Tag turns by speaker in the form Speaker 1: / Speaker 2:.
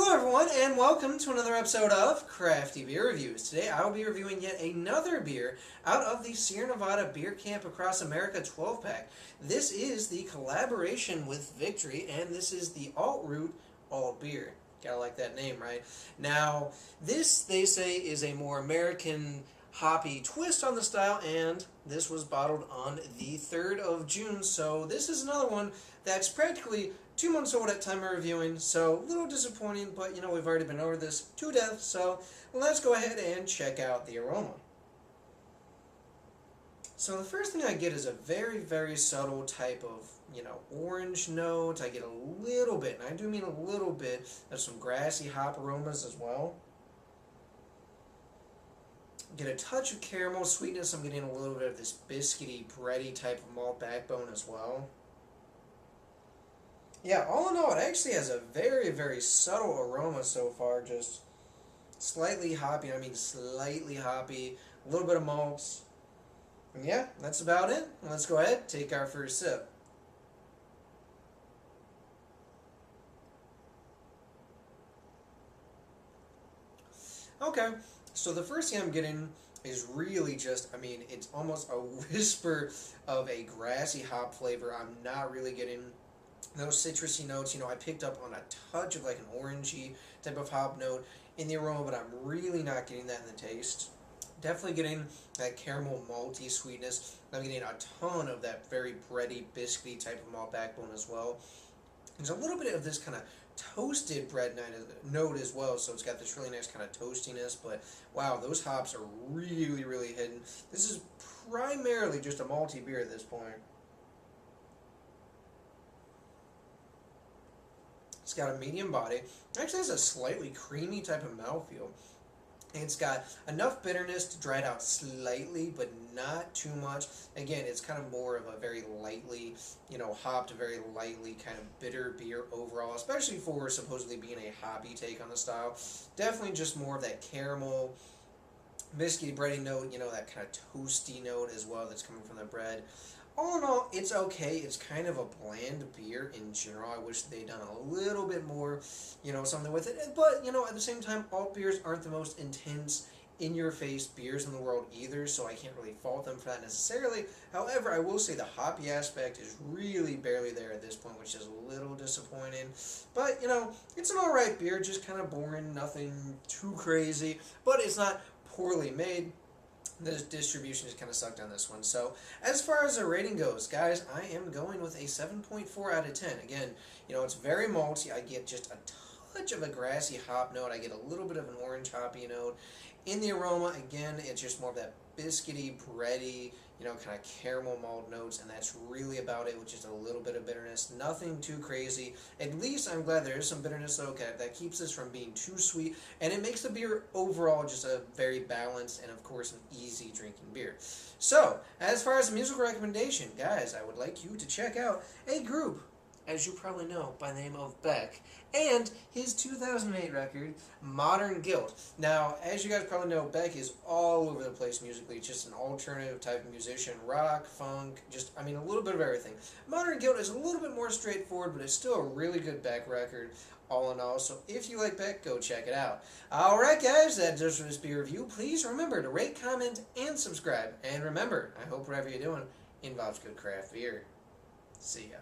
Speaker 1: Hello everyone, and welcome to another episode of Crafty Beer Reviews. Today I will be reviewing yet another beer out of the Sierra Nevada Beer Camp Across America 12-pack. This is the collaboration with Victory, and this is the Alt-Root Altbier. Gotta like that name, right? Now, this, they say, is a more American hoppy twist on the style, and this was bottled on the 3rd of June, so this is another one that's practically 2 months old at time of reviewing, so a little disappointing, but you know, we've already been over this to death, so let's go ahead and check out the aroma. So the first thing I get is a very, very subtle type of, orange note. I get a little bit, and I do mean a little bit, of some grassy hop aromas as well. Get a touch of caramel sweetness. I'm getting a little bit of this biscuity, bready type of malt backbone as well. Yeah, all in all, it actually has a very, very subtle aroma so far. Just slightly hoppy. I mean, slightly hoppy. A little bit of malts. And yeah, that's about it. Let's go ahead and take our first sip. Okay, so the first thing I'm getting is really just, it's almost a whisper of a grassy hop flavor. I'm not really getting those citrusy notes. I picked up on a touch of like an orangey type of hop note in the aroma, but I'm really not getting that in the taste. Definitely getting that caramel malty sweetness. I'm getting a ton of that very bready, biscuity type of malt backbone as well. There's a little bit of this kind of toasted bread note as well, so it's got this really nice kind of toastiness, but wow, those hops are really, really hidden. This is primarily just a malty beer at this point. It's got a medium body. It actually has a slightly creamy type of mouthfeel. It's got enough bitterness to dry it out slightly, but not too much. Again, it's kind of more of a very lightly, hopped, very lightly kind of bitter beer overall, especially for supposedly being a hoppy take on the style. Definitely just more of that caramel, biscuity, bready note, that kind of toasty note as well that's coming from the bread. All in all, it's okay. It's kind of a bland beer in general. I wish they'd done a little bit more, something with it. But, at the same time, alt beers aren't the most intense, in-your-face beers in the world either, so I can't really fault them for that necessarily. However, I will say the hoppy aspect is really barely there at this point, which is a little disappointing. But, it's an alright beer, just kind of boring, nothing too crazy, but it's not poorly made. The distribution just kind of sucked on this one. So as far as the rating goes, guys, I am going with a 7.4 out of 10. Again, it's very malty. I get just a touch of a grassy hop note. I get a little bit of an orange hoppy note. In the aroma, again, it's just more of that biscuity, bready, kind of caramel malt notes, and that's really about it, with just a little bit of bitterness. Nothing too crazy. At least I'm glad there is some bitterness, though, that keeps this from being too sweet, and it makes the beer overall just a very balanced and, of course, an easy drinking beer. So, as far as the musical recommendation, guys, I would like you to check out a group, as you probably know, by the name of Beck, and his 2008 record, Modern Guilt. Now, as you guys probably know, Beck is all over the place musically, just an alternative type of musician, rock, funk, a little bit of everything. Modern Guilt is a little bit more straightforward, but it's still a really good Beck record, all in all, so if you like Beck, go check it out. Alright guys, that does for this beer review. Please remember to rate, comment, and subscribe, and remember, I hope whatever you're doing involves good craft beer. See ya.